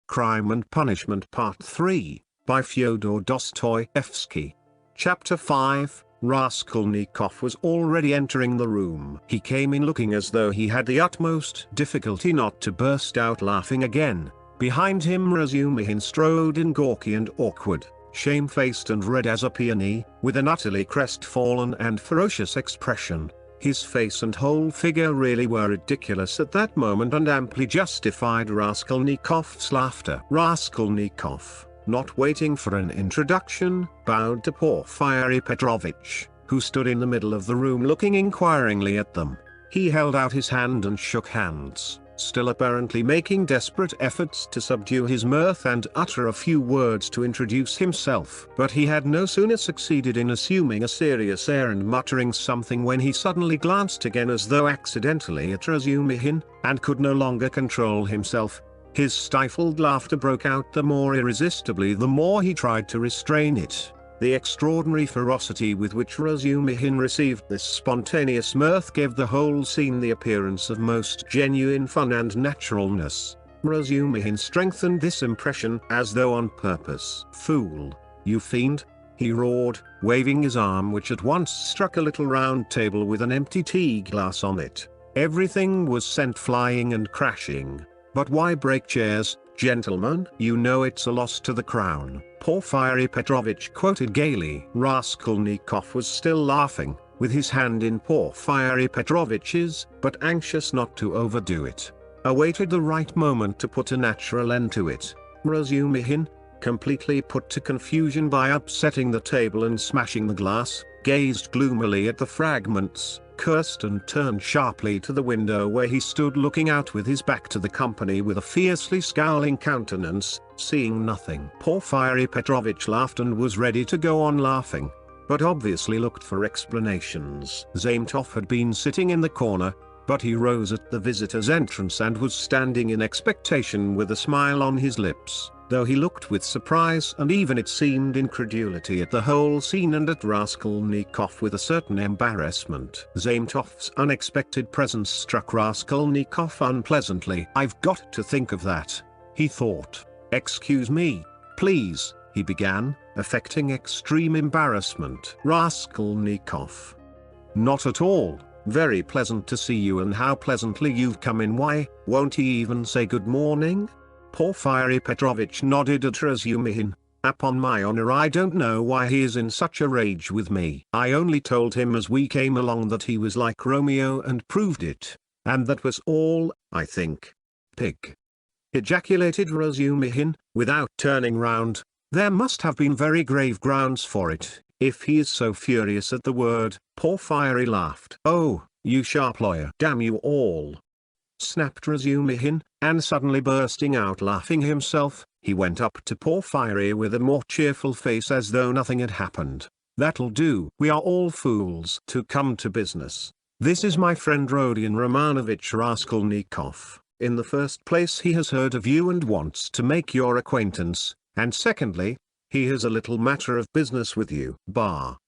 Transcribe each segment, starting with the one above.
Crime and Punishment Part 3, by Fyodor Dostoevsky. Chapter 5, Raskolnikov was already entering the room. He came in looking as though he had the utmost difficulty not to burst out laughing again. Behind him Razumihin strode in gawky and awkward, shamefaced and red as a peony, with an utterly crestfallen and ferocious expression. His face and whole figure really were ridiculous at that moment and amply justified Raskolnikov's laughter. Raskolnikov, not waiting for an introduction, bowed to Porfiry Petrovitch, who stood in the middle of the room looking inquiringly at them. He held out his hand and shook hands, still apparently making desperate efforts to subdue his mirth and utter a few words to introduce himself. But he had no sooner succeeded in assuming a serious air and muttering something when he suddenly glanced again as though accidentally at Razumihin, and could no longer control himself. His stifled laughter broke out the more irresistibly the more he tried to restrain it. The extraordinary ferocity with which Razumihin received this spontaneous mirth gave the whole scene the appearance of most genuine fun and naturalness. Razumihin strengthened this impression as though on purpose. "Fool, you fiend!" he roared, waving his arm, which at once struck a little round table with an empty tea glass on it. Everything was sent flying and crashing. "But why break chairs, gentlemen? You know it's a loss to the crown," Porfiry Petrovitch quoted gaily. Raskolnikov was still laughing, with his hand in Porfiry Petrovitch's, but anxious not to overdo it. Awaited the right moment to put a natural end to it. Razumihin, completely put to confusion by upsetting the table and smashing the glass, gazed gloomily at the fragments, cursed and turned sharply to the window where he stood looking out with his back to the company with a fiercely scowling countenance, seeing nothing. Porfiry Petrovitch laughed and was ready to go on laughing, but obviously looked for explanations. Zametov had been sitting in the corner, but he rose at the visitor's entrance and was standing in expectation with a smile on his lips, though he looked with surprise and even it seemed incredulity at the whole scene and at Raskolnikov with a certain embarrassment. Zametov's unexpected presence struck Raskolnikov unpleasantly. "I've got to think of that," he thought. "Excuse me, please," he began, affecting extreme embarrassment. Raskolnikov. "Not at all. Very pleasant to see you, and how pleasantly you've come in. Why, won't he even say good morning?" Porfiry Petrovitch nodded at Razumihin. "Upon my honor, I don't know why he is in such a rage with me. I only told him as we came along that he was like Romeo and proved it, and that was all, I think." "Pig!" ejaculated Razumihin, without turning round. "There must have been very grave grounds for it, if he is so furious at the word." Porfiry laughed. "Oh, you sharp lawyer! Damn you all!" snapped Razumihin, and suddenly bursting out laughing himself, he went up to Porfiry with a more cheerful face as though nothing had happened. "That'll do. We are all fools. To come to business. This is my friend Rodion Romanovich Raskolnikov. In the first place, he has heard of you and wants to make your acquaintance, and secondly, he has a little matter of business with you."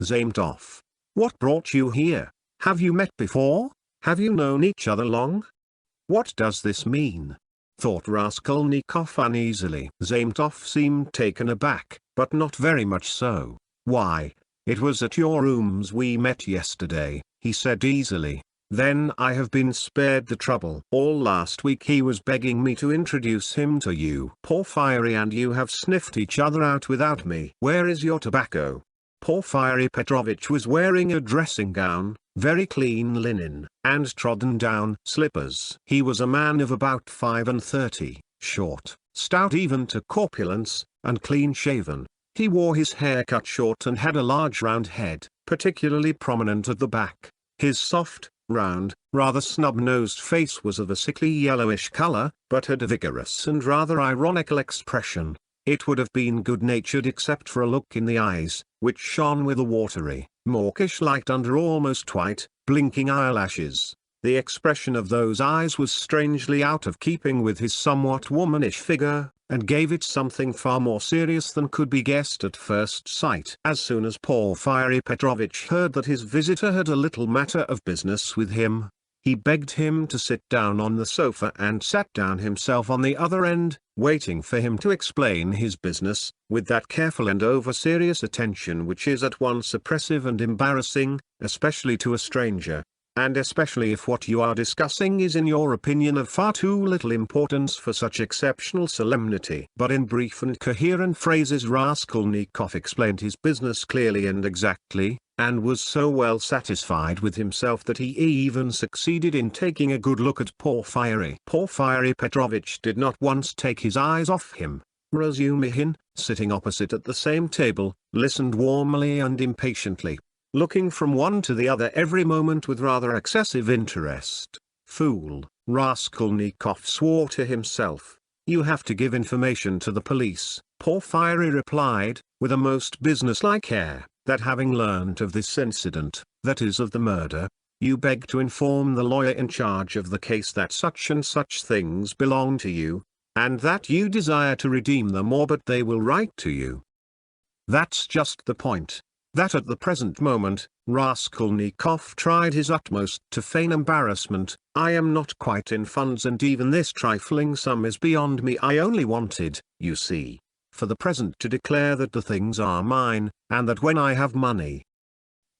Zametov. "What brought you here? Have you met before? Have you known each other long? What does this mean?" thought Raskolnikov uneasily. Zametov seemed taken aback, but not very much so. "Why, it was at your rooms we met yesterday," he said easily. "Then I have been spared the trouble. All last week he was begging me to introduce him to you. Porfiry and you have sniffed each other out without me. Where is your tobacco?" Porfiry Petrovitch was wearing a dressing gown, very clean linen, and trodden down slippers. He was a man of about 35, short, stout even to corpulence, and clean-shaven. He wore his hair cut short and had a large round head, particularly prominent at the back. His soft, round, rather snub-nosed face was of a sickly yellowish color, but had a vigorous and rather ironical expression. It would have been good-natured except for a look in the eyes, which shone with a watery, mawkish light under almost white, blinking eyelashes. The expression of those eyes was strangely out of keeping with his somewhat womanish figure, and gave it something far more serious than could be guessed at first sight. As soon as Porfiry Petrovitch heard that his visitor had a little matter of business with him, He begged him to sit down on the sofa and sat down himself on the other end, waiting for him to explain his business, with that careful and over-serious attention which is at once oppressive and embarrassing, especially to a stranger, and especially if what you are discussing is in your opinion of far too little importance for such exceptional solemnity. But in brief and coherent phrases Raskolnikov explained his business clearly and exactly, and was so well satisfied with himself that he even succeeded in taking a good look at Porfiry. Porfiry Petrovitch did not once take his eyes off him. Razumihin, sitting opposite at the same table, listened warmly and impatiently, looking from one to the other every moment with rather excessive interest. Fool, Raskolnikov swore to himself. You have to give information to the police. Porfiry replied, with a most businesslike air, that having learnt of this incident, that is of the murder, you beg to inform the lawyer in charge of the case that such and such things belong to you, and that you desire to redeem them or but they will write to you. That's just the point. That at the present moment, Raskolnikov tried his utmost to feign embarrassment. I am not quite in funds and even this trifling sum is beyond me. I only wanted, you see, for the present to declare that the things are mine, and that when I have money.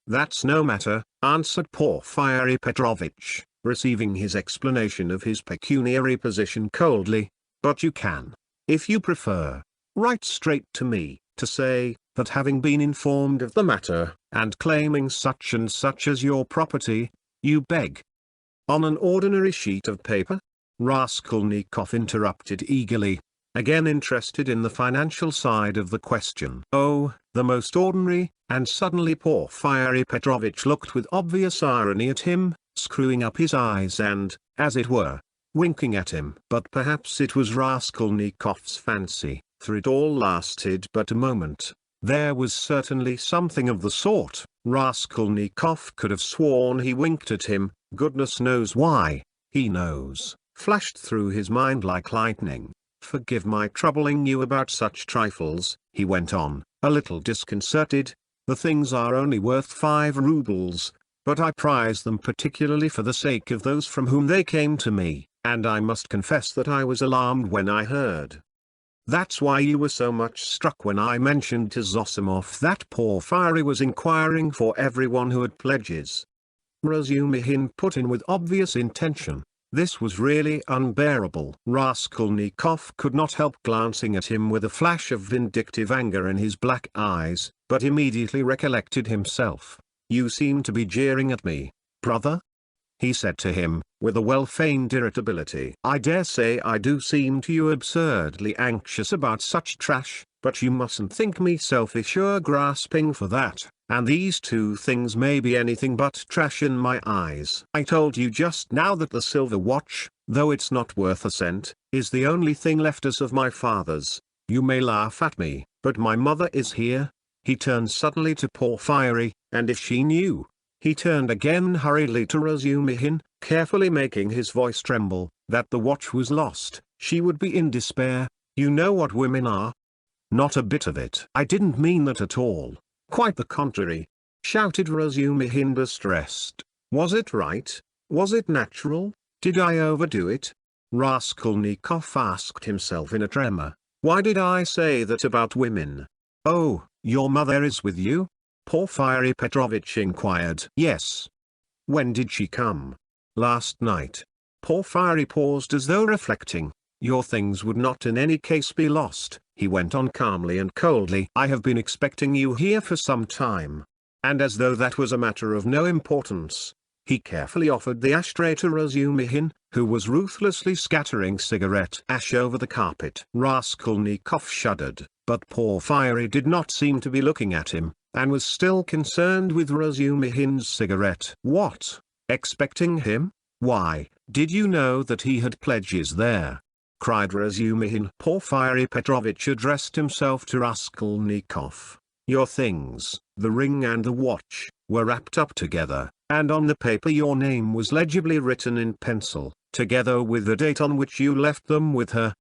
That's no matter, answered Porfiry Petrovitch, receiving his explanation of his pecuniary position coldly, but you can, if you prefer, write straight to me, to say, that having been informed of the matter, and claiming such and such as your property, you beg. On an ordinary sheet of paper? Raskolnikov interrupted eagerly, again interested in the financial side of the question. Oh, the most ordinary, and suddenly Porfiry Petrovitch looked with obvious irony at him, screwing up his eyes and, as it were, winking at him. But perhaps it was Raskolnikov's fancy, for it all lasted but a moment. There was certainly something of the sort. Raskolnikov could have sworn he winked at him, goodness knows why, he knows, flashed through his mind like lightning. Forgive my troubling you about such trifles, he went on, a little disconcerted. The things are only worth 5 roubles, but I prize them particularly for the sake of those from whom they came to me, and I must confess that I was alarmed when I heard. That's why you were so much struck when I mentioned to Zosimov that Porfiry was inquiring for everyone who had pledges. Razumihin put in with obvious intention. This was really unbearable. Raskolnikov could not help glancing at him with a flash of vindictive anger in his black eyes, but immediately recollected himself. You seem to be jeering at me, brother? He said to him, with a well-feigned irritability. I dare say I do seem to you absurdly anxious about such trash, but you mustn't think me selfish or grasping for that, and these 2 things may be anything but trash in my eyes. I told you just now that the silver watch, though it's not worth a cent, is the only thing left us of my father's. You may laugh at me, but my mother is here. He turned suddenly to Porfiry, and if she knew. He turned again hurriedly to Razumihin, carefully making his voice tremble, that the watch was lost, she would be in despair. You know what women are? Not a bit of it. I didn't mean that at all. Quite the contrary, shouted Razumihin distressed. Was it right? Was it natural? Did I overdo it? Raskolnikov asked himself in a tremor. Why did I say that about women? Oh, your mother is with you? Porfiry Petrovitch inquired. Yes. When did she come? Last night. Porfiry paused as though reflecting. Your things would not in any case be lost, he went on calmly and coldly. I have been expecting you here for some time. And as though that was a matter of no importance, he carefully offered the ashtray to Razumihin, who was ruthlessly scattering cigarette ash over the carpet. Raskolnikov shuddered, but Porfiry did not seem to be looking at him, and was still concerned with Razumihin's cigarette. What? Expecting him? Why, did you know that he had pledges there? Cried Razumihin. Porfiry Petrovitch addressed himself to Raskolnikov. Your things, the ring and the watch, were wrapped up together, and on the paper your name was legibly written in pencil, together with the date on which you left them with her.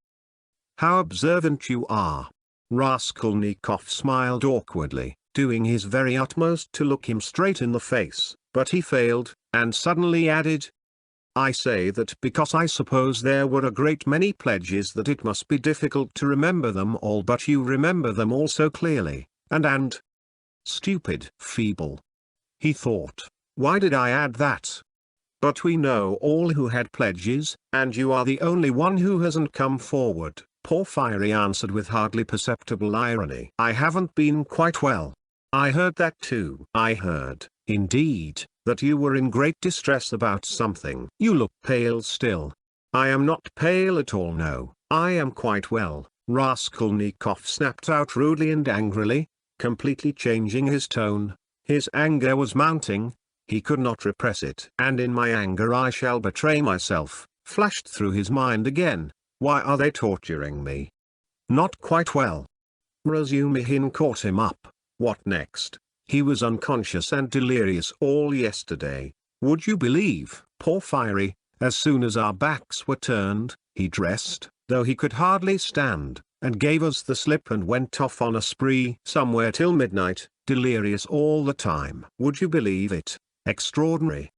How observant you are! Raskolnikov smiled awkwardly, doing his very utmost to look him straight in the face, but he failed, and suddenly added, I say that because I suppose there were a great many pledges that it must be difficult to remember them all, but you remember them all so clearly, and stupid, feeble. He thought, why did I add that? But we know all who had pledges, and you are the only one who hasn't come forward, Porfiry answered with hardly perceptible irony. I haven't been quite well. I heard that too. I heard, indeed, that you were in great distress about something. You look pale still. I am not pale at all, no, I am quite well, Raskolnikov snapped out rudely and angrily, completely changing his tone. His anger was mounting. He could not repress it. And in my anger I shall betray myself, flashed through his mind again. Why are they torturing me? Not quite well. Razumihin caught him up. What next? He was unconscious and delirious all yesterday. Would you believe, Porfiry, as soon as our backs were turned, he dressed, though he could hardly stand, and gave us the slip and went off on a spree somewhere till midnight, delirious all the time. Would you believe it? Extraordinary.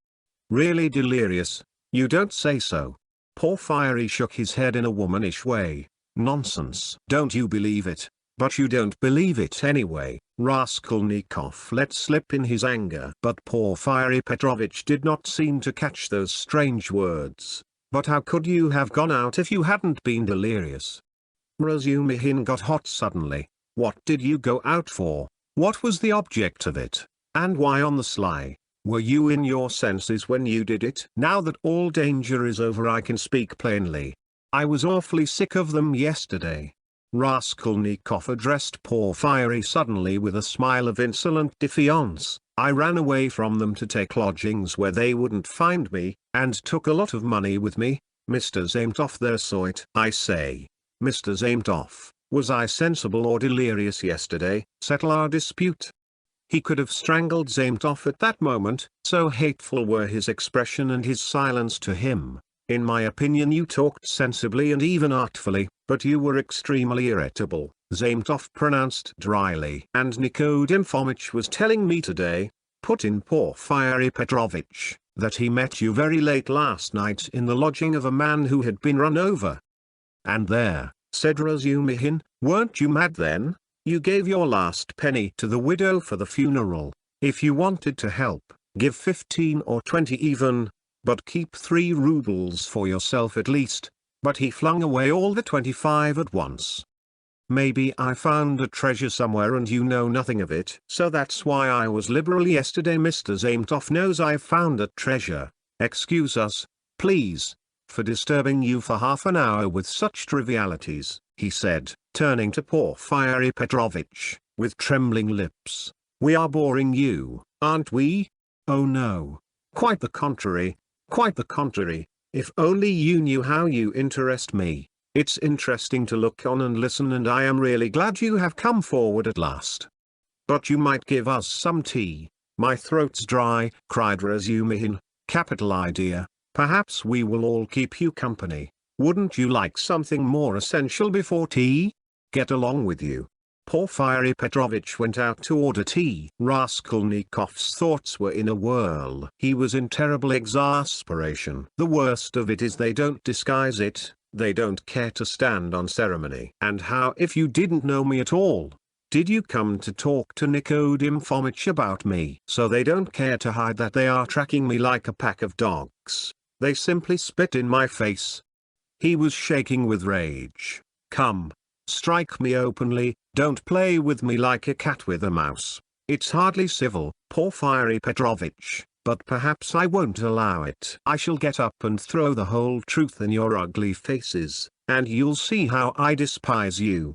Really delirious? You don't say so. Porfiry shook his head in a womanish way. Nonsense. Don't you believe it? But you don't believe it anyway. Raskolnikov let slip in his anger. But Porfiry Petrovitch did not seem to catch those strange words. But how could you have gone out if you hadn't been delirious? Razumihin got hot suddenly. What did you go out for? What was the object of it? And why on the sly? Were you in your senses when you did it? Now that all danger is over I can speak plainly. I was awfully sick of them yesterday. Raskolnikov addressed Porfiry suddenly with a smile of insolent defiance. I ran away from them to take lodgings where they wouldn't find me, and took a lot of money with me. Mr. Zametov there saw it. I say, Mr. Zametov, was I sensible or delirious yesterday? Settle our dispute. He could have strangled Zametov at that moment, so hateful were his expression and his silence to him. In my opinion you talked sensibly and even artfully, but you were extremely irritable, Zametov pronounced dryly. And Nikodym Fomitch was telling me today, put in Porfiry Petrovitch, that he met you very late last night in the lodging of a man who had been run over. And there, said Razumihin, weren't you mad then? You gave your last penny to the widow for the funeral. If you wanted to help, give 15 or 20 even, but keep 3 rubles for yourself at least. But he flung away all the 25 at once. Maybe I found a treasure somewhere and you know nothing of it. So that's why I was liberal yesterday. Mr. Zametov knows I've found a treasure. Excuse us, please, for disturbing you for half an hour with such trivialities, he said, turning to Porfiry Petrovitch, with trembling lips. We are boring you, aren't we? Oh no. Quite the contrary. Quite the contrary. If only you knew how you interest me. It's interesting to look on and listen, and I am really glad you have come forward at last. But you might give us some tea. My throat's dry, cried Razumihin. Capital idea. Perhaps we will all keep you company. Wouldn't you like something more essential before tea? Get along with you. Porfiry Petrovitch went out to order tea. Raskolnikov's thoughts were in a whirl. He was in terrible exasperation. The worst of it is they don't disguise it, they don't care to stand on ceremony. And how if you didn't know me at all? Did you come to talk to Nikodym Fomitch about me? So they don't care to hide that they are tracking me like a pack of dogs. They simply spit in my face. He was shaking with rage. Come. Strike me openly, don't play with me like a cat with a mouse. It's hardly civil, Porfiry Petrovitch, but perhaps I won't allow it. I shall get up and throw the whole truth in your ugly faces, and you'll see how I despise you.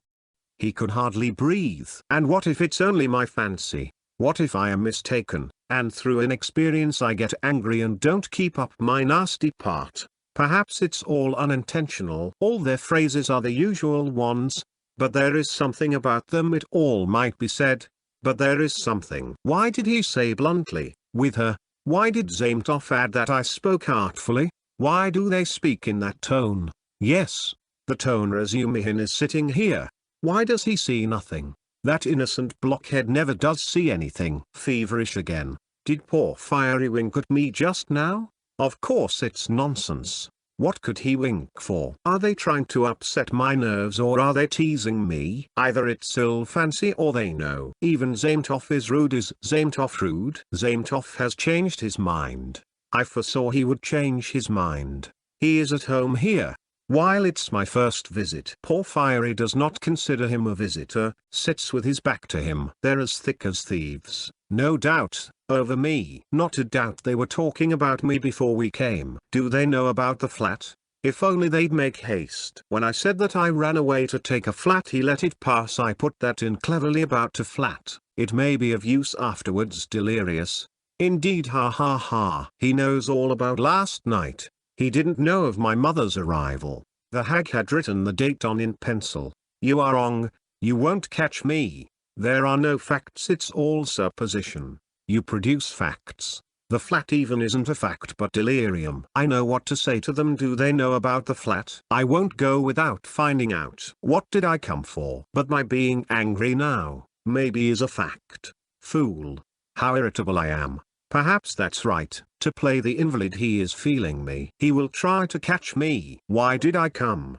He could hardly breathe. And what if it's only my fancy? What if I am mistaken, and through inexperience I get angry and don't keep up my nasty part? Perhaps it's all unintentional. All their phrases are the usual ones, but there is something about them. It all might be said, but there is something. Why did he say bluntly, with her? Why did Zametov add that I spoke artfully? Why do they speak in that tone? Yes, the tone Razumihin is sitting here. Why does he see nothing? That innocent blockhead never does see anything. Feverish again. Did Porfiry wink at me just now? Of course it's nonsense. What could he wink for? Are they trying to upset my nerves, or are they teasing me? Either it's ill fancy or they know. Even Zametov is rude. Is Zametov rude? Zametov has changed his mind. I foresaw he would change his mind. He is at home here, while it's my first visit. Porfiry does not consider him a visitor, sits with his back to him. They're as thick as thieves, no doubt, over me. Not a doubt they were talking about me before we came. Do they know about the flat? If only they'd make haste. When I said that I ran away to take a flat, he let it pass. I put that in cleverly, about to flat. It may be of use afterwards. Delirious. Indeed, ha ha ha. He knows all about last night. He didn't know of my mother's arrival. The hag had written the date on in pencil. You are wrong. You won't catch me. There are no facts. It's all supposition. You produce facts. The flat even isn't a fact but delirium. I know what to say to them. Do they know about the flat? I won't go without finding out. What did I come for? But my being angry now, maybe, is a fact. Fool. How irritable I am. Perhaps that's right. To play the invalid, he is feeling me. He will try to catch me. Why did I come?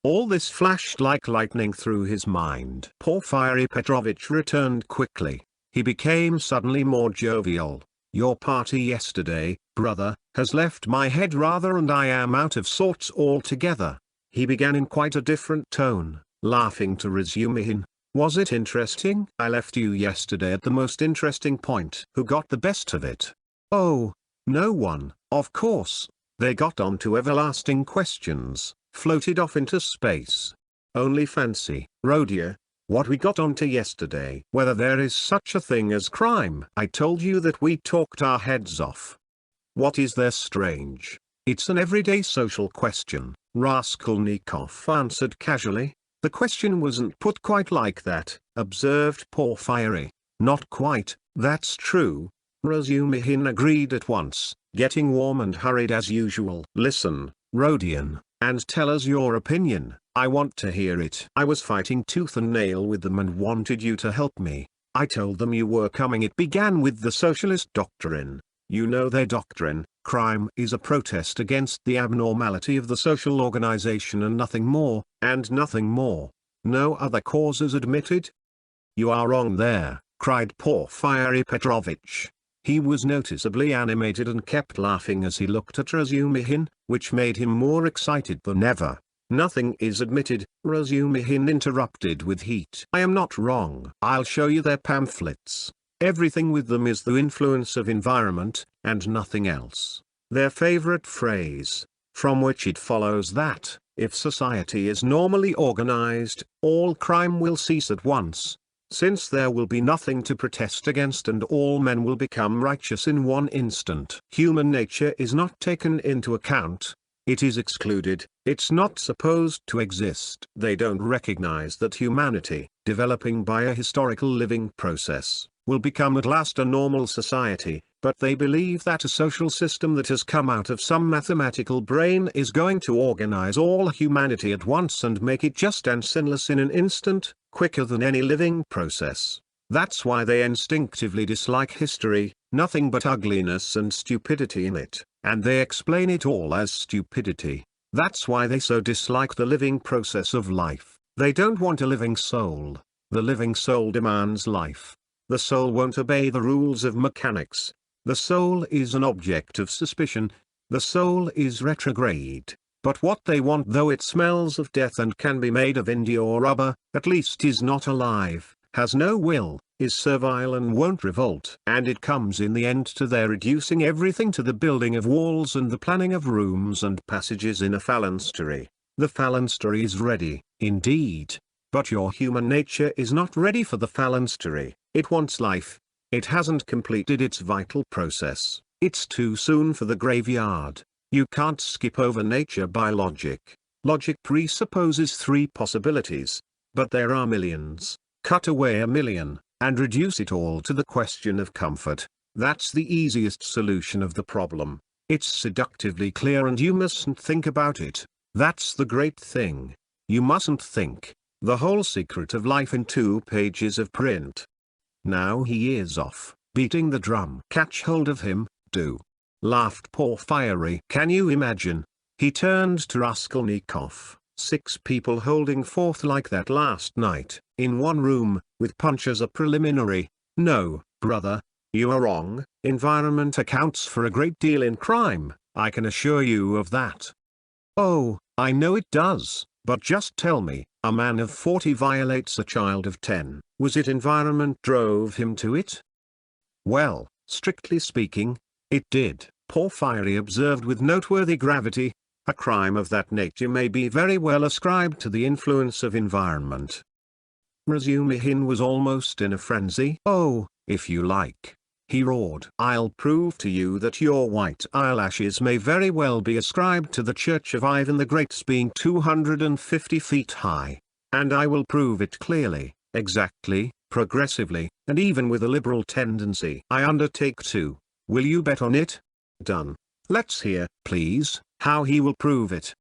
All this flashed like lightning through his mind. Porfiry Petrovitch returned quickly. He became suddenly more jovial. Your party yesterday, brother, has left my head rather, and I am out of sorts altogether. He began in quite a different tone, laughing to Razumihin. Was it interesting? I left you yesterday at the most interesting point. Who got the best of it? Oh, no one, of course. They got on to everlasting questions, floated off into space. Only fancy, Rodia, what we got onto yesterday. Whether there is such a thing as crime. I told you that we talked our heads off. What is there strange? It's an everyday social question, Raskolnikov answered casually. The question wasn't put quite like that, observed Porfiry. Not quite, that's true. Razumihin agreed at once, getting warm and hurried as usual. Listen, Rodion, and tell us your opinion. I want to hear it. I was fighting tooth and nail with them and wanted you to help me. I told them you were coming. It began with the socialist doctrine. You know their doctrine. Crime is a protest against the abnormality of the social organization, and nothing more, and nothing more. No other causes admitted? You are wrong there, cried Porfiry Petrovitch. He was noticeably animated and kept laughing as he looked at Razumihin, which made him more excited than ever. Nothing is admitted, Razumihin interrupted with heat. I am not wrong. I'll show you their pamphlets. Everything with them is the influence of environment, and nothing else. Their favorite phrase, from which it follows that, if society is normally organized, all crime will cease at once, since there will be nothing to protest against, and all men will become righteous in one instant. Human nature is not taken into account. It is excluded. It's not supposed to exist. They don't recognize that humanity, developing by a historical living process, will become at last a normal society, but they believe that a social system that has come out of some mathematical brain is going to organize all humanity at once and make it just and sinless in an instant, quicker than any living process. That's why they instinctively dislike history, nothing but ugliness and stupidity in it, and they explain it all as stupidity. That's why they so dislike the living process of life. They don't want a living soul. The living soul demands life. The soul won't obey the rules of mechanics. The soul is an object of suspicion. The soul is retrograde. But what they want, though it smells of death and can be made of India or rubber, at least is not alive, has no will, is servile and won't revolt. And it comes in the end to their reducing everything to the building of walls and the planning of rooms and passages in a phalanstery. The phalanstery is ready, indeed. But your human nature is not ready for the phalanstery. It wants life. It hasn't completed its vital process. It's too soon for the graveyard. You can't skip over nature by logic. Logic presupposes 3 possibilities. But there are millions. Cut away a million, and reduce it all to the question of comfort. That's the easiest solution of the problem. It's seductively clear, and you mustn't think about it. That's the great thing. You mustn't think. The whole secret of life in 2 pages of print. Now he is off, beating the drum. Catch hold of him, do. laughed Porfiry. Can you imagine? He turned to Raskolnikov. 6 people holding forth like that last night, in one room, with punch as a preliminary. No, brother, you are wrong. Environment accounts for a great deal in crime, I can assure you of that. Oh, I know it does, but just tell me, a man of 40 violates a child of 10. Was it environment drove him to it? Well, strictly speaking, it did, Porfiry observed with noteworthy gravity. A crime of that nature may be very well ascribed to the influence of environment. Razumihin was almost in a frenzy. Oh, if you like, he roared. I'll prove to you that your white eyelashes may very well be ascribed to the Church of Ivan the Great's being 250 feet high. And I will prove it clearly, exactly, progressively, and even with a liberal tendency. I undertake to. Will you bet on it? Done. Let's hear, please, how he will prove it.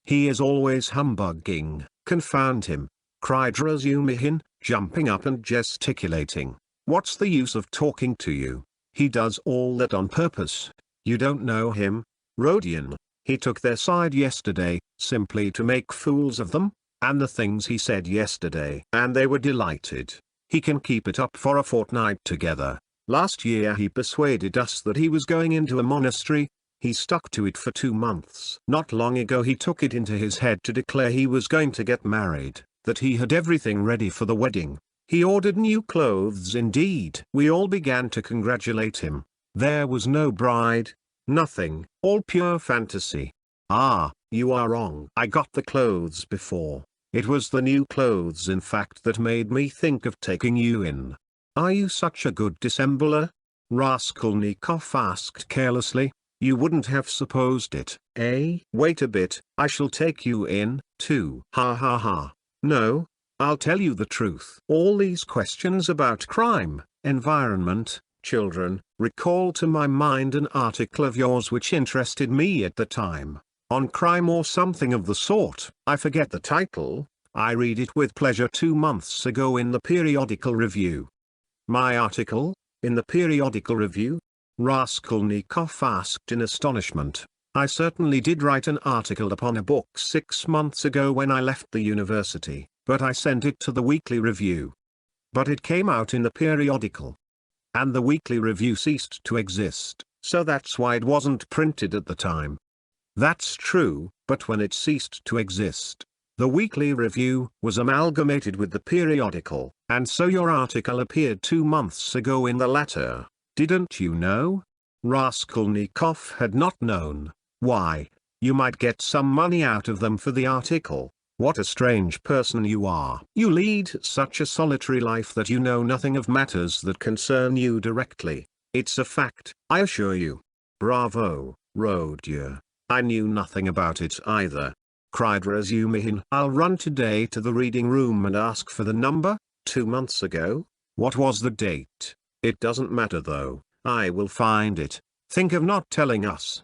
He is always humbugging, confound him, cried Razumihin, jumping up and gesticulating. What's the use of talking to you? He does all that on purpose. You don't know him, Rodion. He took their side yesterday, simply to make fools of them, and the things he said yesterday. And they were delighted. He can keep it up for a fortnight together. Last year he persuaded us that he was going into a monastery. He stuck to it for 2 months. Not long ago he took it into his head to declare he was going to get married, that he had everything ready for the wedding. He ordered new clothes indeed. We all began to congratulate him. There was no bride, nothing, all pure fantasy. Ah, you are wrong. I got the clothes before. It was the new clothes in fact that made me think of taking you in. Are you such a good dissembler? Raskolnikov asked carelessly. You wouldn't have supposed it, eh? Wait a bit, I shall take you in, too. Ha ha ha. No, I'll tell you the truth. All these questions about crime, environment, children, recall to my mind an article of yours which interested me at the time, on crime or something of the sort. I forget the title. I read it with pleasure 2 months ago in the periodical review. My article? In the periodical review? Raskolnikov asked in astonishment. I certainly did write an article upon a book 6 months ago when I left the university, but I sent it to the weekly review. But it came out in the periodical. And the weekly review ceased to exist, so that's why it wasn't printed at the time. That's true, but when it ceased to exist, the weekly review was amalgamated with the periodical, and so your article appeared 2 months ago in the latter. Didn't you know? Raskolnikov had not known. Why, you might get some money out of them for the article. What a strange person you are. You lead such a solitary life that you know nothing of matters that concern you directly. It's a fact, I assure you. Bravo, Rodion. I knew nothing about it either, cried Razumihin. I'll run today to the reading room and ask for the number. 2 months ago? What was the date? It doesn't matter though, I will find it. Think of not telling us.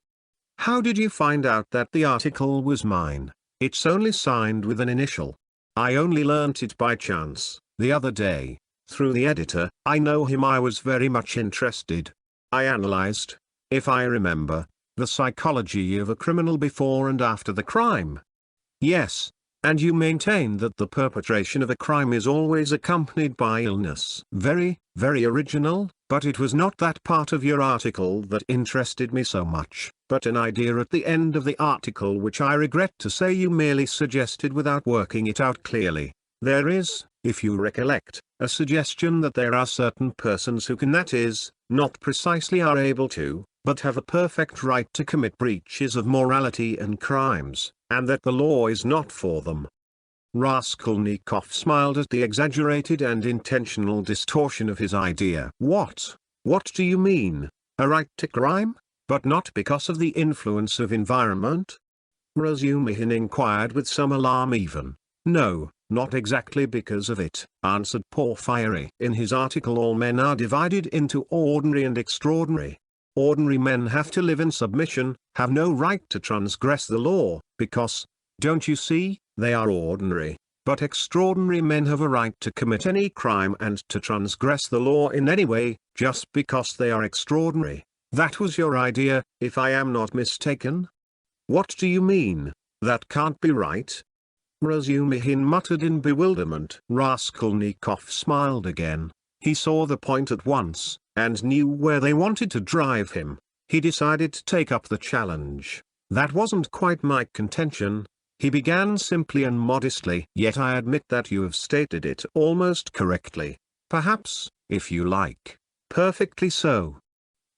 How did you find out that the article was mine? It's only signed with an initial. I only learnt it by chance, the other day, through the editor. I know him. I was very much interested. I analyzed, if I remember, the psychology of a criminal before and after the crime. Yes. And you maintain that the perpetration of a crime is always accompanied by illness. Very, very original, but it was not that part of your article that interested me so much, but an idea at the end of the article which I regret to say you merely suggested without working it out clearly. There is, if you recollect, a suggestion that there are certain persons who can, that is, not precisely are able to, but have a perfect right to commit breaches of morality and crimes, and that the law is not for them. Raskolnikov smiled at the exaggerated and intentional distortion of his idea. What do you mean? A right to crime, but not because of the influence of environment? Razumihin inquired with some alarm. Even. No, not exactly because of it, answered Porfiry. In his article all men are divided into ordinary and extraordinary. Ordinary men have to live in submission, have no right to transgress the law, because, don't you see, they are ordinary. But extraordinary men have a right to commit any crime and to transgress the law in any way, just because they are extraordinary. That was your idea, if I am not mistaken? What do you mean? That can't be right. Razumihin muttered in bewilderment. Raskolnikov smiled again. He saw the point at once, and knew where they wanted to drive him. He decided to take up the challenge. That wasn't quite my contention, he began simply and modestly. Yet I admit that you have stated it almost correctly. Perhaps, if you like, perfectly so.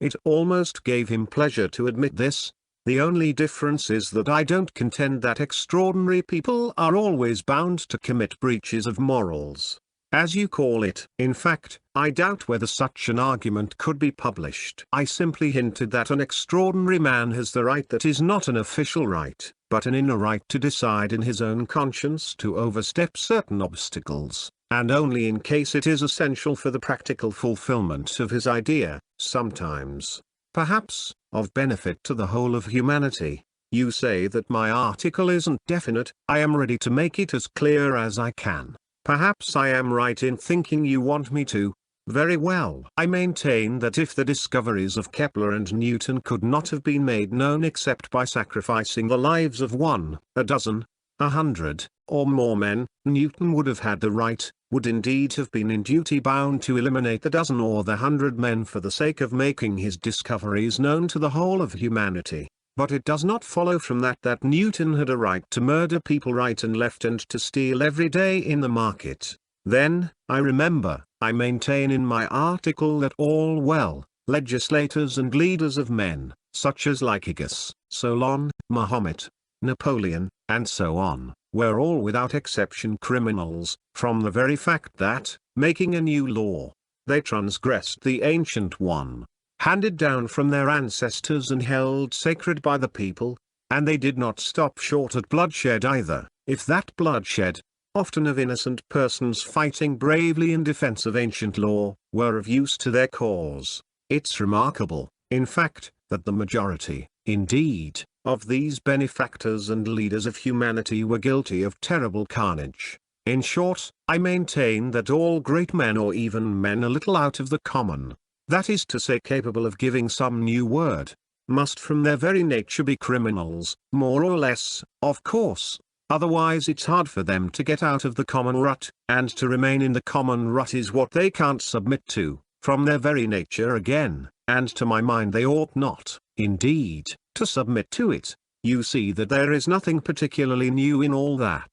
It almost gave him pleasure to admit this. The only difference is that I don't contend that extraordinary people are always bound to commit breaches of morals, as you call it. In fact, I doubt whether such an argument could be published. I simply hinted that an extraordinary man has the right that is not an official right, but an inner right to decide in his own conscience to overstep certain obstacles, and only in case it is essential for the practical fulfillment of his idea, sometimes, perhaps, of benefit to the whole of humanity. You say that my article isn't definite. I am ready to make it as clear as I can. Perhaps I am right in thinking you want me to. Very well. I maintain that if the discoveries of Kepler and Newton could not have been made known except by sacrificing the lives of 1, a dozen, 100, or more men, Newton would have had the right, would indeed have been in duty bound to eliminate the dozen or the 100 men for the sake of making his discoveries known to the whole of humanity. But it does not follow from that Newton had a right to murder people right and left and to steal every day in the market. Then, I maintain in my article that all legislators and leaders of men, such as Lycurgus, Solon, Mahomet, Napoleon, and so on, were all without exception criminals, from the very fact that, making a new law, they transgressed the ancient one, handed down from their ancestors and held sacred by the people, and they did not stop short at bloodshed either, if that bloodshed, often of innocent persons fighting bravely in defense of ancient law, were of use to their cause. It's remarkable, in fact, that the majority, indeed, of these benefactors and leaders of humanity were guilty of terrible carnage. In short, I maintain that all great men, or even men a little out of the common, that is to say capable of giving some new word, must from their very nature be criminals, more or less, of course. Otherwise it's hard for them to get out of the common rut, and to remain in the common rut is what they can't submit to, from their very nature again, and to my mind they ought not, indeed, to submit to it. You see that there is nothing particularly new in all that.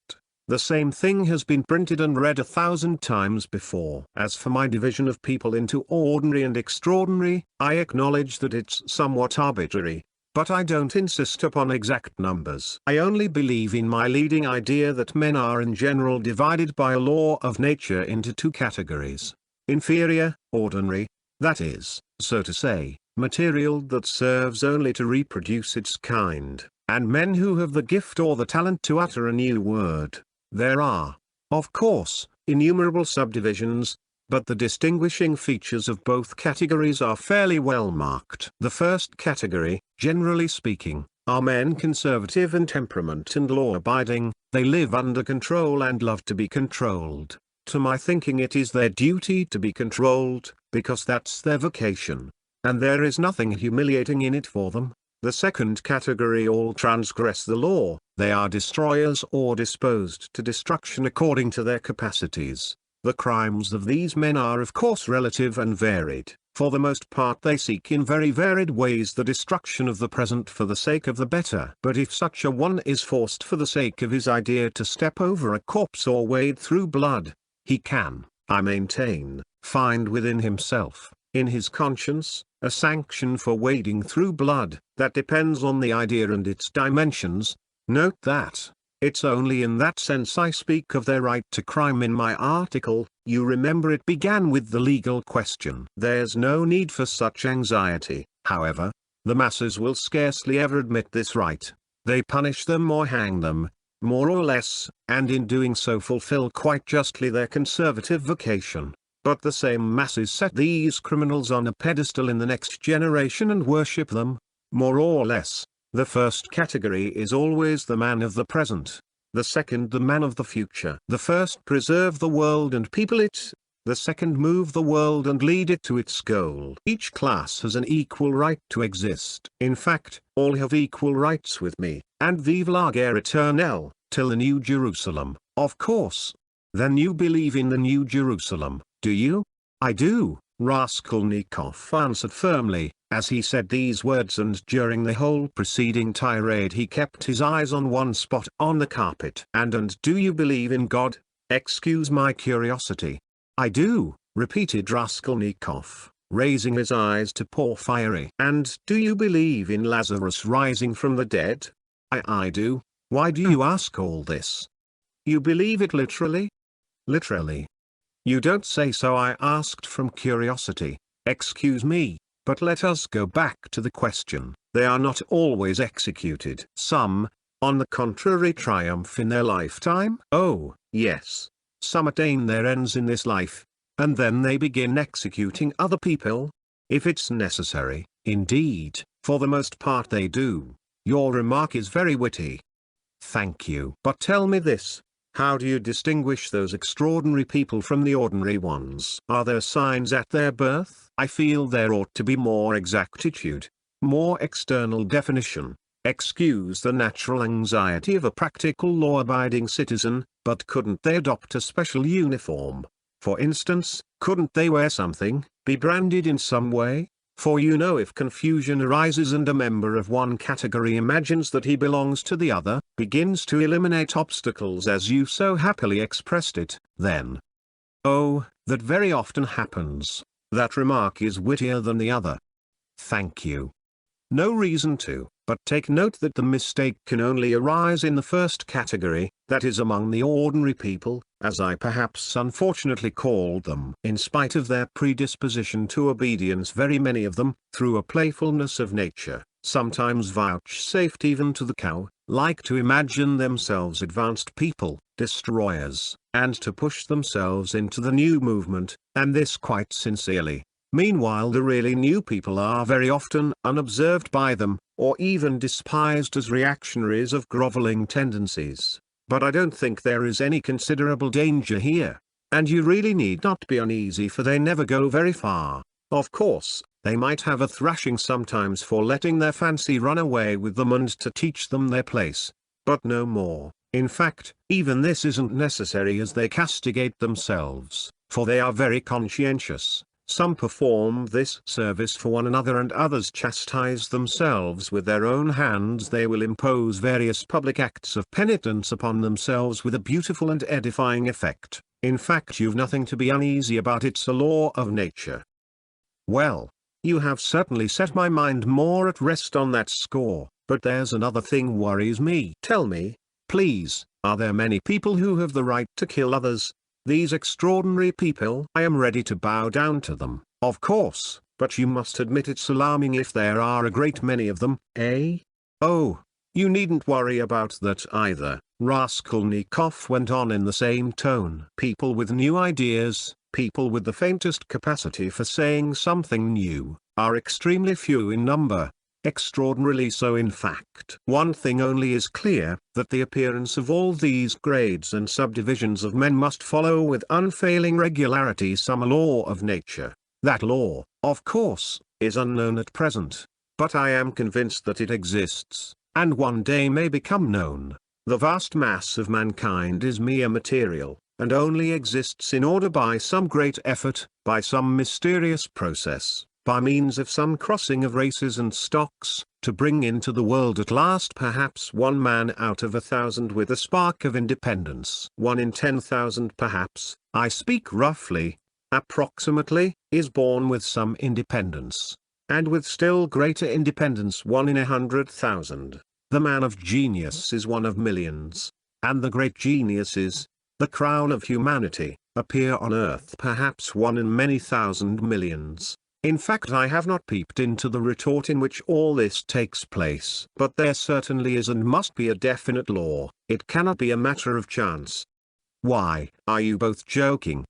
The same thing has been printed and read 1,000 times before. As for my division of people into ordinary and extraordinary, I acknowledge that it's somewhat arbitrary, but I don't insist upon exact numbers. I only believe in my leading idea that men are in general divided by a law of nature into 2 categories. Inferior, ordinary, that is, so to say, material that serves only to reproduce its kind, and men who have the gift or the talent to utter a new word. There are, of course, innumerable subdivisions, but the distinguishing features of both categories are fairly well marked. The first category, generally speaking, are men conservative in temperament and law-abiding. They live under control and love to be controlled. To my thinking it is their duty to be controlled, because that's their vocation, and there is nothing humiliating in it for them. The second category all transgress the law. They are destroyers or disposed to destruction according to their capacities. The crimes of these men are of course relative and varied. For the most part they seek in very varied ways the destruction of the present for the sake of the better. But if such a one is forced for the sake of his idea to step over a corpse or wade through blood, he can, I maintain, find within himself, in his conscience, a sanction for wading through blood, that depends on the idea and its dimensions. Note that, it's only in that sense I speak of their right to crime in my article. You remember it began with the legal question. There's no need for such anxiety, however. The masses will scarcely ever admit this right. They punish them or hang them, more or less, and in doing so fulfill quite justly their conservative vocation. But the same masses set these criminals on a pedestal in the next generation and worship them, more or less. The first category is always the man of the present, the second the man of the future. The first preserve the world and people it, the second move the world and lead it to its goal. Each class has an equal right to exist. In fact, all have equal rights with me, and vive la guerre éternelle, till the New Jerusalem, of course. Then you believe in the New Jerusalem, do you? I do, Raskolnikov answered firmly, as he said these words, and during the whole preceding tirade he kept his eyes on one spot on the carpet. And do you believe in God? Excuse my curiosity. I do, repeated Raskolnikov, raising his eyes to Porfiry. And do you believe in Lazarus rising from the dead? I do. Why do you ask all this? You believe it literally? Literally. You don't say so. I asked from curiosity. Excuse me, but let us go back to the question. They are not always executed. Some, on the contrary, triumph in their lifetime. Oh, yes. Some attain their ends in this life, and then they begin executing other people. If it's necessary, indeed, for the most part they do. Your remark is very witty. Thank you. But tell me this. How do you distinguish those extraordinary people from the ordinary ones? Are there signs at their birth? I feel there ought to be more exactitude, more external definition. Excuse the natural anxiety of a practical law-abiding citizen, but couldn't they adopt a special uniform? For instance, couldn't they wear something, be branded in some way? For you know, if confusion arises and a member of one category imagines that he belongs to the other, begins to eliminate obstacles as you so happily expressed it, then. Oh, that very often happens. That remark is wittier than the other. Thank you. No reason to, but take note that the mistake can only arise in the first category, that is among the ordinary people, as I perhaps unfortunately called them. In spite of their predisposition to obedience, very many of them, through a playfulness of nature, sometimes vouchsafed even to the cow, like to imagine themselves advanced people, destroyers, and to push themselves into the new movement, and this quite sincerely. Meanwhile the really new people are very often unobserved by them, or even despised as reactionaries of groveling tendencies. But I don't think there is any considerable danger here, and you really need not be uneasy, for they never go very far. Of course, they might have a thrashing sometimes for letting their fancy run away with them and to teach them their place, but no more. In fact, even this isn't necessary, as they castigate themselves, for they are very conscientious. Some perform this service for one another and others chastise themselves with their own hands. They will impose various public acts of penitence upon themselves with a beautiful and edifying effect. In fact, you've nothing to be uneasy about, it's a law of nature. Well, you have certainly set my mind more at rest on that score, but there's another thing worries me. Tell me, please, are there many people who have the right to kill others? These extraordinary people? I am ready to bow down to them, of course, but you must admit it's alarming if there are a great many of them, eh? Oh, you needn't worry about that either, Raskolnikov went on in the same tone. People with new ideas, people with the faintest capacity for saying something new, are extremely few in number. Extraordinarily so, in fact. One thing only is clear, that the appearance of all these grades and subdivisions of men must follow with unfailing regularity some law of nature. That law, of course, is unknown at present, but I am convinced that it exists, and one day may become known. The vast mass of mankind is mere material, and only exists in order by some great effort, by some mysterious process, by means of some crossing of races and stocks, to bring into the world at last perhaps one man out of 1,000 with a spark of independence. 1 in 10,000 perhaps, I speak roughly, approximately, is born with some independence, and with still greater independence 1 in 100,000. The man of genius is one of millions, and the great geniuses, the crown of humanity, appear on earth perhaps 1 in many thousand millions. In fact, I have not peeped into the retort in which all this takes place. But there certainly is and must be a definite law. It cannot be a matter of chance. Why, are you both joking?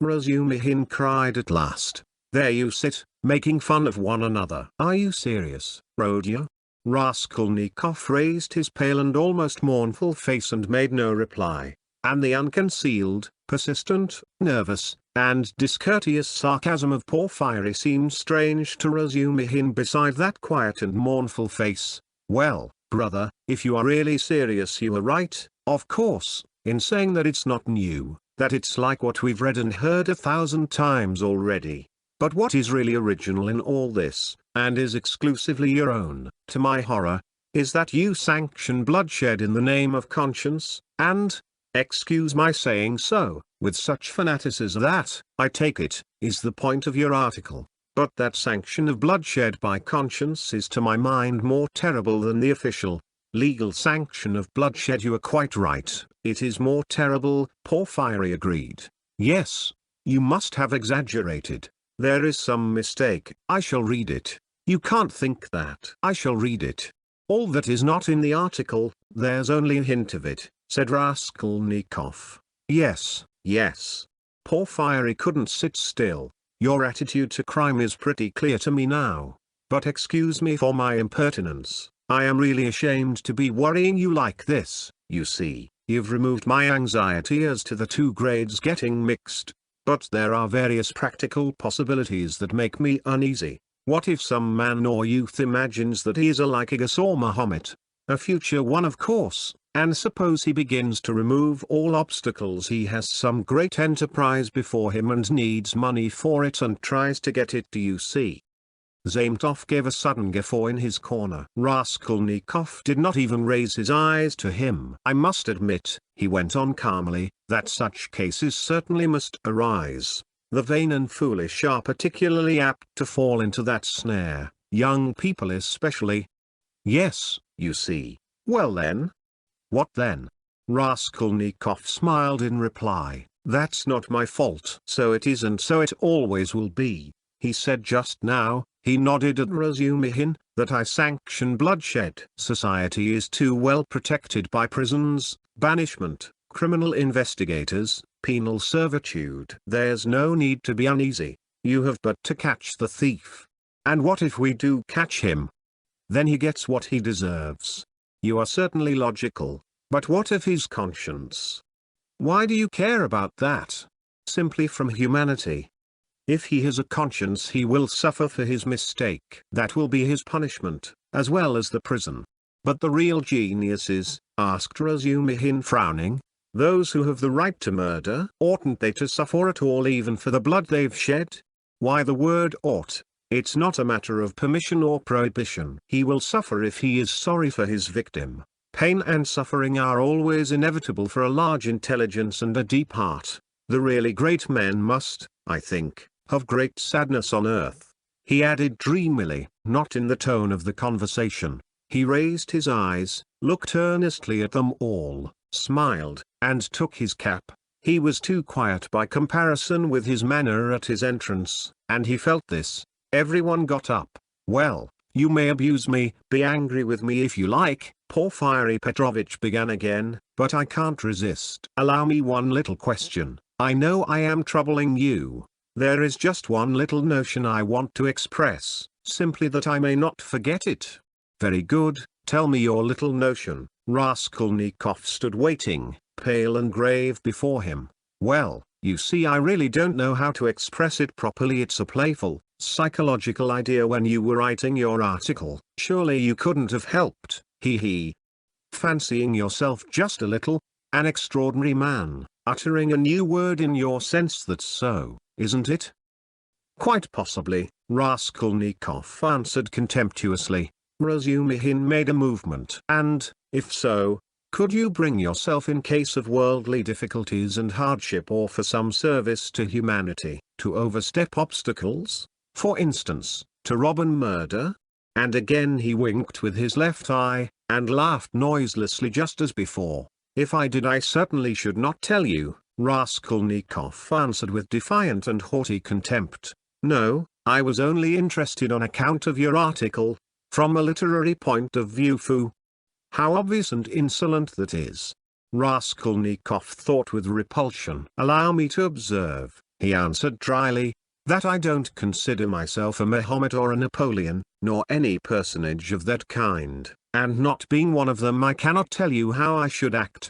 Razumihin cried at last. There you sit, making fun of one another. Are you serious, Rodya? Raskolnikov raised his pale and almost mournful face and made no reply. and the unconcealed, persistent, nervous, and discourteous sarcasm of Porfiry seemed strange to Razumihin beside that quiet and mournful face. "Well, brother, if you are really serious, you are right, of course, in saying that it's not new, that it's like what we've read and heard 1,000 times already. But what is really original in all this, and is exclusively your own, to my horror, is that you sanction bloodshed in the name of conscience, and, excuse my saying so, with such fanaticism that, I take it, is the point of your article. But that sanction of bloodshed by conscience is to my mind more terrible than the official, legal sanction of bloodshed. You are quite right, it is more terrible, Porfiry agreed. Yes, you must have exaggerated. There is some mistake. I shall read it. You can't think that. I shall read it. All that is not in the article, there's only a hint of it, said Raskolnikov. Yes, yes. Porfiry couldn't sit still. Your attitude to crime is pretty clear to me now. But excuse me for my impertinence. I am really ashamed to be worrying you like this. You see, you've removed my anxiety as to the two grades getting mixed. But there are various practical possibilities that make me uneasy. What if some man or youth imagines that he is a Lycurgus or Mahomet? A future one, of course, and suppose he begins to remove all obstacles. He has some great enterprise before him and needs money for it and tries to get it. Do you see? Zametov gave a sudden guffaw in his corner. Raskolnikov did not even raise his eyes to him. I must admit, he went on calmly, that such cases certainly must arise. The vain and foolish are particularly apt to fall into that snare, young people especially. Yes, you see. Well then? What then? Raskolnikov smiled in reply. That's not my fault. So it is and so it always will be. He said just now, he nodded at Razumihin, that I sanction bloodshed. Society is too well protected by prisons, banishment, criminal investigators, penal servitude. There's no need to be uneasy. You have but to catch the thief. And what if we do catch him? Then he gets what he deserves. You are certainly logical, but what of his conscience? Why do you care about that? Simply from humanity. If he has a conscience, he will suffer for his mistake. That will be his punishment, as well as the prison. But the real geniuses, asked Razumihin frowning, those who have the right to murder, oughtn't they to suffer at all even for the blood they've shed? Why the word ought? It's not a matter of permission or prohibition. He will suffer if he is sorry for his victim. Pain and suffering are always inevitable for a large intelligence and a deep heart. The really great men must, I think, have great sadness on earth. He added dreamily, not in the tone of the conversation. He raised his eyes, looked earnestly at them all, smiled, and took his cap. He was too quiet by comparison with his manner at his entrance, and he felt this. Everyone got up. Well, you may abuse me, be angry with me if you like, Porfiry Petrovitch began again, but I can't resist. Allow me one little question. I know I am troubling you. There is just one little notion I want to express, simply that I may not forget it. Very good, tell me your little notion. Raskolnikov stood waiting, pale and grave before him. Well, you see, I really don't know how to express it properly. It's a playful, psychological idea. When you were writing your article, surely you couldn't have helped, fancying yourself just a little, an extraordinary man, uttering a new word in your sense. That's so, isn't it? Quite possibly, Raskolnikov answered contemptuously. Razumihin made a movement. And, if so, could you bring yourself in case of worldly difficulties and hardship, or for some service to humanity, to overstep obstacles? For instance, to rob and murder? And again he winked with his left eye, and laughed noiselessly just as before. If I did, I certainly should not tell you, Raskolnikov answered with defiant and haughty contempt. No, I was only interested on account of your article. From a literary point of view, how obvious and insolent that is. Raskolnikov thought with repulsion. Allow me to observe, he answered dryly, that I don't consider myself a Mahomet or a Napoleon, nor any personage of that kind, and not being one of them, I cannot tell you how I should act.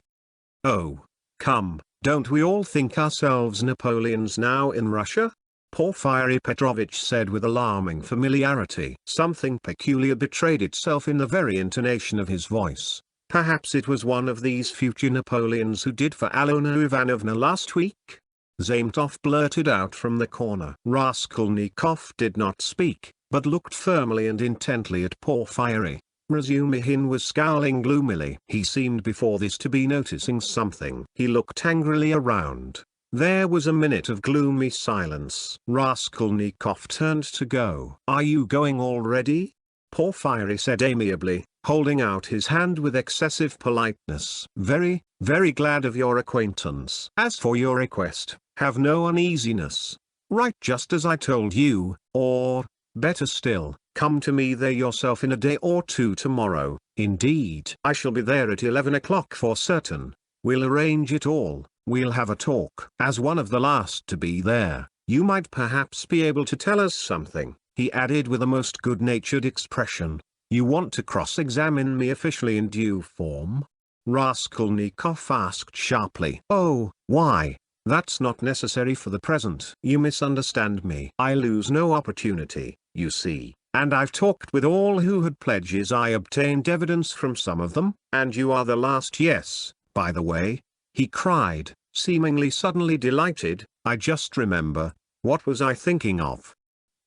Oh, Come, don't we all think ourselves Napoleons now in Russia? Porfiry Petrovitch said with alarming familiarity. Something peculiar betrayed itself in the very intonation of his voice. Perhaps it was one of these future Napoleons who did for Alona Ivanovna last week? Zametov blurted out from the corner. Raskolnikov did not speak, but looked firmly and intently at Porfiry. Razumihin was scowling gloomily. He seemed before this to be noticing something. He looked angrily around. There was a minute of gloomy silence. Raskolnikov turned to go. "Are you going already?" Porfiry said amiably, holding out his hand with excessive politeness. "Very, very glad of your acquaintance. As for your request, have no uneasiness. Write just as I told you, or, better still, come to me there yourself in a day or two tomorrow. Indeed, I shall be there at 11 o'clock for certain. We'll arrange it all. We'll have a talk. As one of the last to be there, you might perhaps be able to tell us something," he added with a most good-natured expression. "You want to cross-examine me officially in due form?" Raskolnikov asked sharply. "Oh, why? That's not necessary for the present. You misunderstand me. I lose no opportunity, you see, and I've talked with all who had pledges. I obtained evidence from some of them. And you are the last. Yes, by the way," he cried, seemingly suddenly delighted, "I just remember. What was I thinking of?"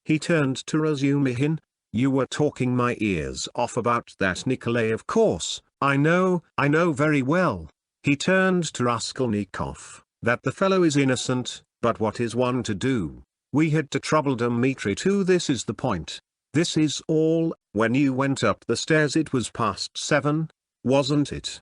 He turned to Razumihin. "You were talking my ears off about that Nikolay. Of course, I know very well." He turned to Raskolnikov. "That the fellow is innocent, but what is one to do? We had to trouble Dmitri too. This is the point. This is all. When you went up the stairs it was past 7, wasn't it?"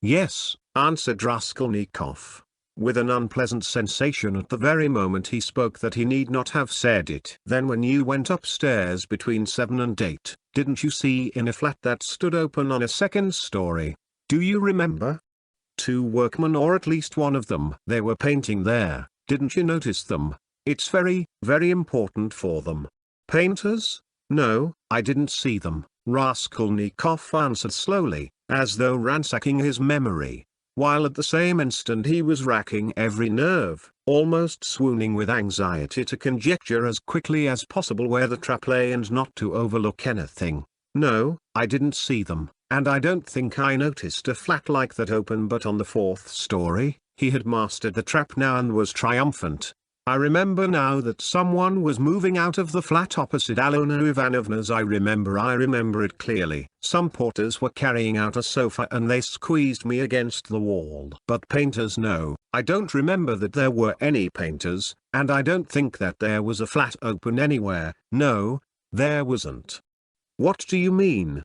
"Yes," answered Raskolnikov, with an unpleasant sensation at the very moment he spoke that he need not have said it. "Then when you went upstairs between 7 and 8, didn't you see in a flat that stood open on a second story? Do you remember? 2 workmen, or at least one of them. They were painting there. Didn't you notice them? It's very, very important for them." "Painters? No, I didn't see them," Raskolnikov answered slowly, as though ransacking his memory, while at the same instant he was racking every nerve, almost swooning with anxiety to conjecture as quickly as possible where the trap lay and not to overlook anything. "No, I didn't see them, and I don't think I noticed a flat like that open but on the 4th story." He had mastered the trap now and was triumphant. "I remember now that someone was moving out of the flat opposite Alona Ivanovna's. I remember it clearly. Some porters were carrying out a sofa and they squeezed me against the wall. But painters, no, I don't remember that there were any painters, and I don't think that there was a flat open anywhere. No, there wasn't." "What do you mean?"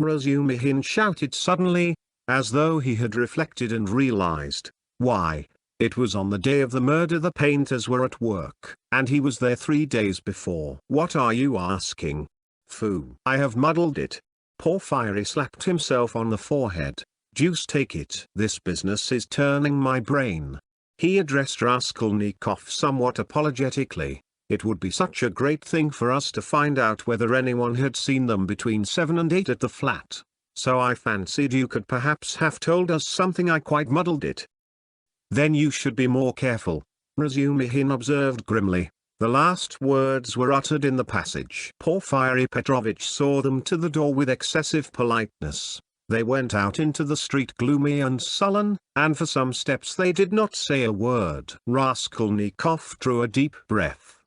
Razumihin shouted suddenly, as though he had reflected and realized. "Why, it was on the day of the murder the painters were at work, and he was there 3 days before." "What are you asking? Phoo! I have muddled it." Porfiry slapped himself on the forehead. "Deuce take it. This business is turning my brain." He addressed Raskolnikov somewhat apologetically. "It would be such a great thing for us to find out whether anyone had seen them between 7 and 8 at the flat. So I fancied you could perhaps have told us something. I quite muddled it." "Then you should be more careful," Razumihin observed grimly. The last words were uttered in the passage. Porfiry Petrovitch saw them to the door with excessive politeness. They went out into the street gloomy and sullen, and for some steps they did not say a word. Raskolnikov drew a deep breath.